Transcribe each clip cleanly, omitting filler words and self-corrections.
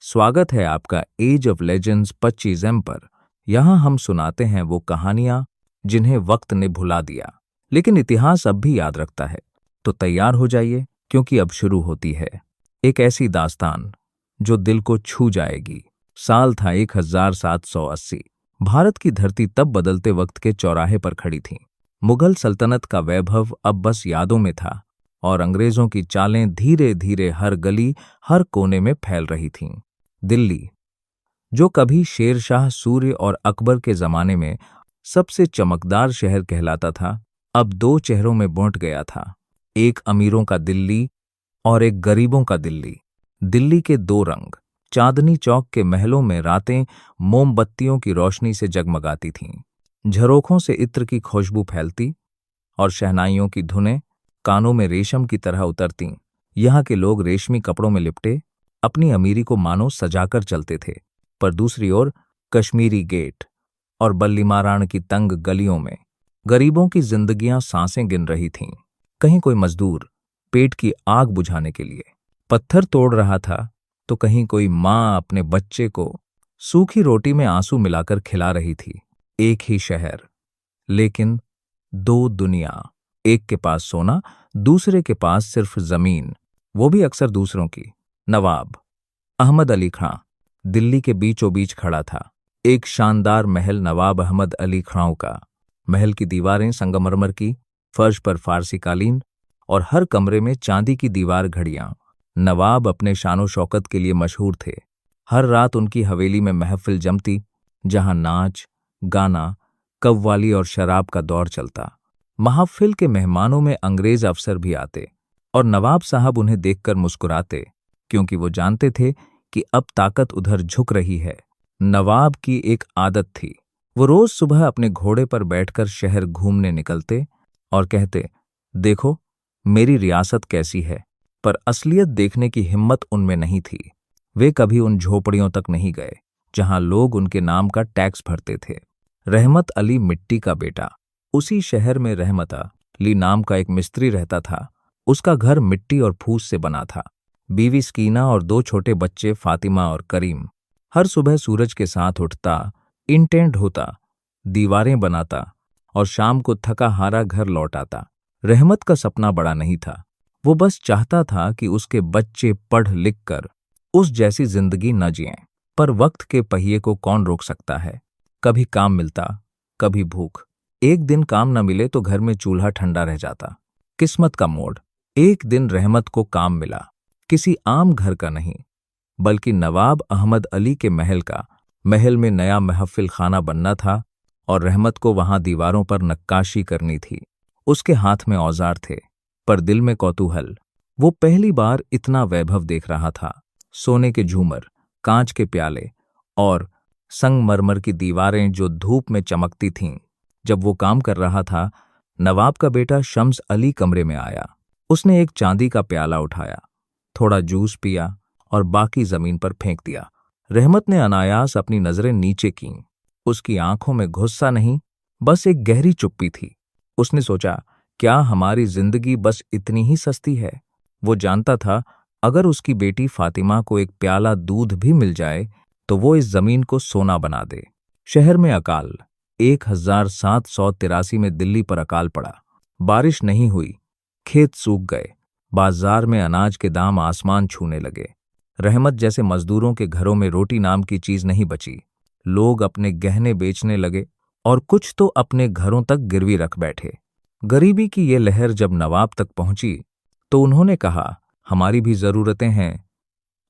स्वागत है आपका एज ऑफ लेजेंड्स 25M पर। यहाँ हम सुनाते हैं वो कहानियाँ जिन्हें वक्त ने भुला दिया, लेकिन इतिहास अब भी याद रखता है। तो तैयार हो जाइए, क्योंकि अब शुरू होती है एक ऐसी दास्तान जो दिल को छू जाएगी। साल था 1780। भारत की धरती तब बदलते वक्त के चौराहे पर खड़ी थी। मुगल सल्तनत का वैभव अब बस यादों में था, और अंग्रेजों की चालें धीरे धीरे हर गली, हर कोने में फैल रही थीं। दिल्ली, जो कभी शेरशाह सूर्य और अकबर के जमाने में सबसे चमकदार शहर कहलाता था, अब दो चेहरों में बंट गया था। एक अमीरों का दिल्ली और एक गरीबों का दिल्ली। दिल्ली के दो रंग। चांदनी चौक के महलों में रातें मोमबत्तियों की रोशनी से जगमगाती थीं। झरोखों से इत्र की खुशबू फैलती और शहनाइयों की धुनें कानों में रेशम की तरह उतरतीं। यहाँ के लोग रेशमी कपड़ों में लिपटे अपनी अमीरी को मानो सजाकर चलते थे, पर दूसरी ओर कश्मीरी गेट और बल्लीमाराण की तंग गलियों में गरीबों की जिंदगियां सांसें गिन रही थीं। कहीं कोई मजदूर पेट की आग बुझाने के लिए पत्थर तोड़ रहा था, तो कहीं कोई माँ अपने बच्चे को सूखी रोटी में आंसू मिलाकर खिला रही थी। एक ही शहर, लेकिन दो दुनिया। एक के पास सोना, दूसरे के पास सिर्फ जमीन, वो भी अक्सर दूसरों की। नवाब अहमद अली खां दिल्ली के बीचों बीच खड़ा था। एक शानदार महल नवाब अहमद अली खां का। महल की दीवारें संगमरमर की, फर्श पर फारसी कालीन और हर कमरे में चांदी की दीवार घड़ियां। नवाब अपने शानो शौकत के लिए मशहूर थे। हर रात उनकी हवेली में महफिल जमती, जहां नाच, गाना, कव्वाली और शराब का दौर चलता। महफिल के मेहमानों में अंग्रेज अफसर भी आते, और नवाब साहब उन्हें देखकर मुस्कुराते, क्योंकि वो जानते थे कि अब ताकत उधर झुक रही है। नवाब की एक आदत थी, वो रोज सुबह अपने घोड़े पर बैठकर शहर घूमने निकलते और कहते, देखो मेरी रियासत कैसी है। पर असलियत देखने की हिम्मत उनमें नहीं थी। वे कभी उन झोपड़ियों तक नहीं गए जहां लोग उनके नाम का टैक्स भरते थे। रहमत अली मिट्टी का बेटा। उसी शहर में रहमत अली नाम का एक मिस्त्री रहता था। उसका घर मिट्टी और फूस से बना था। बीवी स्कीना और दो छोटे बच्चे फातिमा और करीम। हर सुबह सूरज के साथ उठता, इंटेंट होता, दीवारें बनाता और शाम को थका हारा घर लौट आता। रहमत का सपना बड़ा नहीं था, वो बस चाहता था कि उसके बच्चे पढ़ लिख कर उस जैसी जिंदगी न जिएं। पर वक्त के पहिए को कौन रोक सकता है। कभी काम मिलता, कभी भूख। एक दिन काम न मिले तो घर में चूल्हा ठंडा रह जाता। किस्मत का मोड़। एक दिन रहमत को काम मिला, किसी आम घर का नहीं, बल्कि नवाब अहमद अली के महल का। महल में नया महफिल खाना बनना था और रहमत को वहां दीवारों पर नक्काशी करनी थी। उसके हाथ में औजार थे, पर दिल में कौतूहल। वो पहली बार इतना वैभव देख रहा था। सोने के झूमर, कांच के प्याले और संगमरमर की दीवारें जो धूप में चमकती थीं। जब वो काम कर रहा था, नवाब का बेटा शम्स अली कमरे में आया। उसने एक चांदी का प्याला उठाया, थोड़ा जूस पिया और बाकी जमीन पर फेंक दिया। रहमत ने अनायास अपनी नजरें नीचे कीं। उसकी आंखों में गुस्सा नहीं, बस एक गहरी चुप्पी थी। उसने सोचा, क्या हमारी जिंदगी बस इतनी ही सस्ती है। वो जानता था, अगर उसकी बेटी फातिमा को एक प्याला दूध भी मिल जाए तो वो इस जमीन को सोना बना दे। शहर में अकाल। 1783 में दिल्ली पर अकाल पड़ा। बारिश नहीं हुई, खेत सूख गए, बाजार में अनाज के दाम आसमान छूने लगे। रहमत जैसे मजदूरों के घरों में रोटी नाम की चीज नहीं बची। लोग अपने गहने बेचने लगे और कुछ तो अपने घरों तक गिरवी रख बैठे। गरीबी की ये लहर जब नवाब तक पहुंची तो उन्होंने कहा, हमारी भी जरूरतें हैं,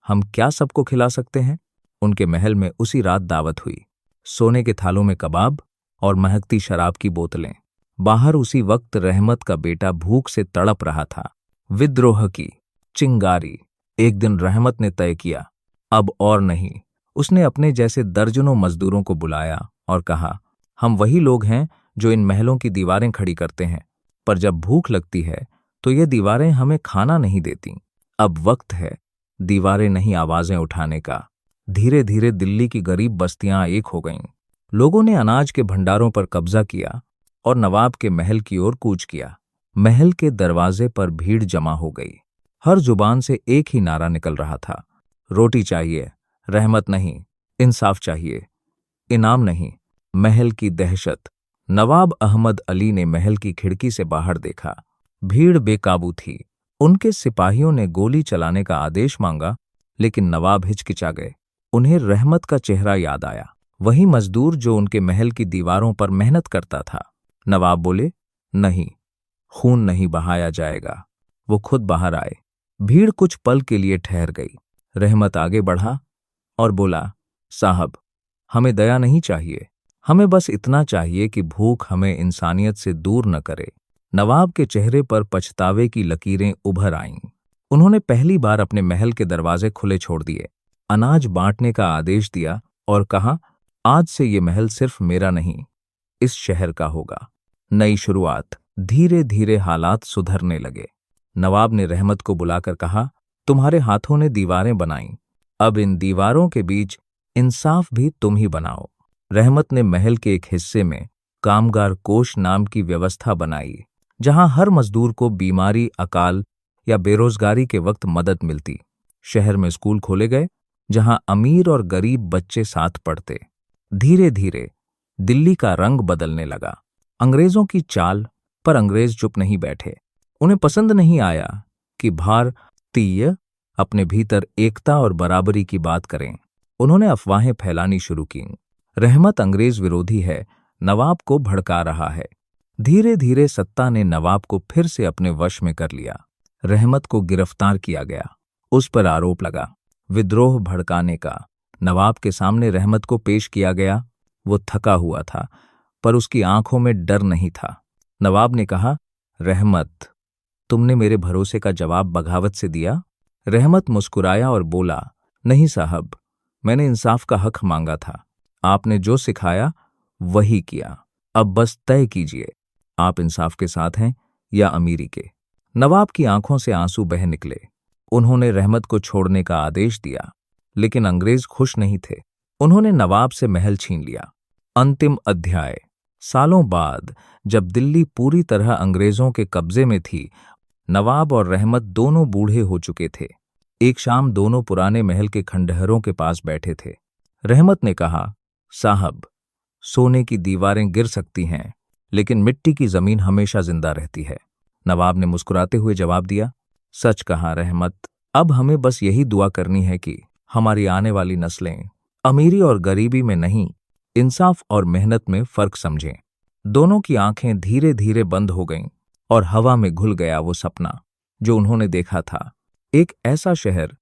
हम क्या सबको खिला सकते हैं। उनके महल में उसी रात दावत हुई। सोने के थालों में कबाब और महकती शराब की बोतलें। बाहर उसी वक्त रहमत का बेटा भूख से तड़प रहा था। विद्रोह की चिंगारी। एक दिन रहमत ने तय किया, अब और नहीं। उसने अपने जैसे दर्जनों मजदूरों को बुलाया और कहा, हम वही लोग हैं जो इन महलों की दीवारें खड़ी करते हैं, पर जब भूख लगती है तो ये दीवारें हमें खाना नहीं देती। अब वक्त है दीवारें नहीं आवाजें उठाने का। धीरे धीरे दिल्ली की गरीब बस्तियां एक हो गईं। लोगों ने अनाज के भंडारों पर कब्जा किया और नवाब के महल की ओर कूच किया। महल के दरवाजे पर भीड़ जमा हो गई। हर जुबान से एक ही नारा निकल रहा था, रोटी चाहिए, रहमत नहीं, इंसाफ चाहिए, इनाम नहीं, महल की दहशत। नवाब अहमद अली ने महल की खिड़की से बाहर देखा। भीड़ बेकाबू थी। उनके सिपाहियों ने गोली चलाने का आदेश मांगा, लेकिन नवाब हिचकिचा गए। उन्हें रहमत का चेहरा याद आया, वही मजदूर जो उनके महल की दीवारों पर मेहनत करता था। नवाब बोले, नहीं, खून नहीं बहाया जाएगा। वो खुद बाहर आए। भीड़ कुछ पल के लिए ठहर गई। रहमत आगे बढ़ा और बोला, साहब, हमें दया नहीं चाहिए, हमें बस इतना चाहिए कि भूख हमें इंसानियत से दूर न करे। नवाब के चेहरे पर पछतावे की लकीरें उभर आईं। उन्होंने पहली बार अपने महल के दरवाजे खुले छोड़ दिए, अनाज बांटने का आदेश दिया और कहा, आज से ये महल सिर्फ मेरा नहीं, इस शहर का होगा। नई शुरुआत। धीरे धीरे हालात सुधरने लगे। नवाब ने रहमत को बुलाकर कहा, तुम्हारे हाथों ने दीवारें बनाई, अब इन दीवारों के बीच इंसाफ भी तुम ही बनाओ। रहमत ने महल के एक हिस्से में कामगार कोष नाम की व्यवस्था बनाई, जहां हर मजदूर को बीमारी, अकाल या बेरोजगारी के वक्त मदद मिलती। शहर में स्कूल खोले गए, जहां अमीर और गरीब बच्चे साथ पढ़ते। धीरे धीरे दिल्ली का रंग बदलने लगा। अंग्रेजों की चाल पर अंग्रेज चुप नहीं बैठे। उन्हें पसंद नहीं आया कि भारतीय अपने भीतर एकता और बराबरी की बात करें। उन्होंने अफवाहें फैलानी शुरू की। रहमत अंग्रेज विरोधी है, नवाब को भड़का रहा है। धीरे धीरे सत्ता ने नवाब को फिर से अपने वश में कर लिया। रहमत को गिरफ्तार किया गया। उस पर आरोप लगा विद्रोह भड़काने का। नवाब के सामने रहमत को पेश किया गया। वो थका हुआ था, पर उसकी आंखों में डर नहीं था। नवाब ने कहा, रहमत, तुमने मेरे भरोसे का जवाब बगावत से दिया। रहमत मुस्कुराया और बोला, नहीं साहब, मैंने इंसाफ का हक मांगा था। आपने जो सिखाया वही किया। अब बस तय कीजिए, आप इंसाफ के साथ हैं या अमीरी के। नवाब की आंखों से आंसू बह निकले। उन्होंने रहमत को छोड़ने का आदेश दिया, लेकिन अंग्रेज खुश नहीं थे। उन्होंने नवाब से महल छीन लिया। अंतिम अध्याय। सालों बाद जब दिल्ली पूरी तरह अंग्रेजों के कब्जे में थी, नवाब और रहमत दोनों बूढ़े हो चुके थे। एक शाम दोनों पुराने महल के खंडहरों के पास बैठे थे। रहमत ने कहा, साहब, सोने की दीवारें गिर सकती हैं, लेकिन मिट्टी की जमीन हमेशा जिंदा रहती है। नवाब ने मुस्कुराते हुए जवाब दिया, सच कहा रहमत, अब हमें बस यही दुआ करनी है कि हमारी आने वाली नस्लें अमीरी और गरीबी में नहीं, इंसाफ और मेहनत में फर्क समझें। दोनों की आंखें धीरे धीरे बंद हो गईं और हवा में घुल गया वो सपना जो उन्होंने देखा था। एक ऐसा शहर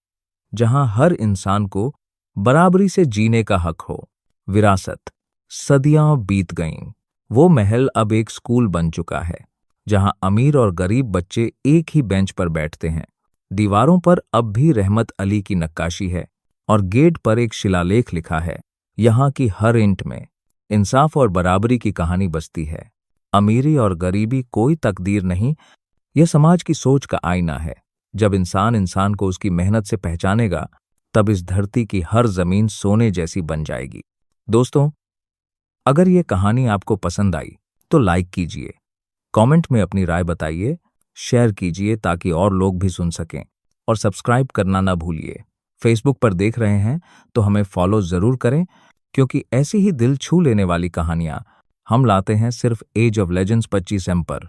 जहां हर इंसान को बराबरी से जीने का हक हो। विरासत। सदियां बीत गईं। वो महल अब एक स्कूल बन चुका है, जहां अमीर और गरीब बच्चे एक ही बेंच पर बैठते हैं। दीवारों पर अब भी रहमत अली की नक्काशी है और गेट पर एक शिलालेख लिखा है, यहाँ की हर ईंट में इंसाफ और बराबरी की कहानी बसती है। अमीरी और गरीबी कोई तकदीर नहीं, यह समाज की सोच का आईना है। जब इंसान इंसान को उसकी मेहनत से पहचानेगा, तब इस धरती की हर जमीन सोने जैसी बन जाएगी। दोस्तों, अगर ये कहानी आपको पसंद आई तो लाइक कीजिए, कमेंट में अपनी राय बताइए, शेयर कीजिए ताकि और लोग भी सुन सकें, और सब्सक्राइब करना ना भूलिए। फेसबुक पर देख रहे हैं तो हमें फॉलो जरूर करें, क्योंकि ऐसी ही दिल छू लेने वाली कहानियां हम लाते हैं सिर्फ एज ऑफ लेजेंड्स 25M पर।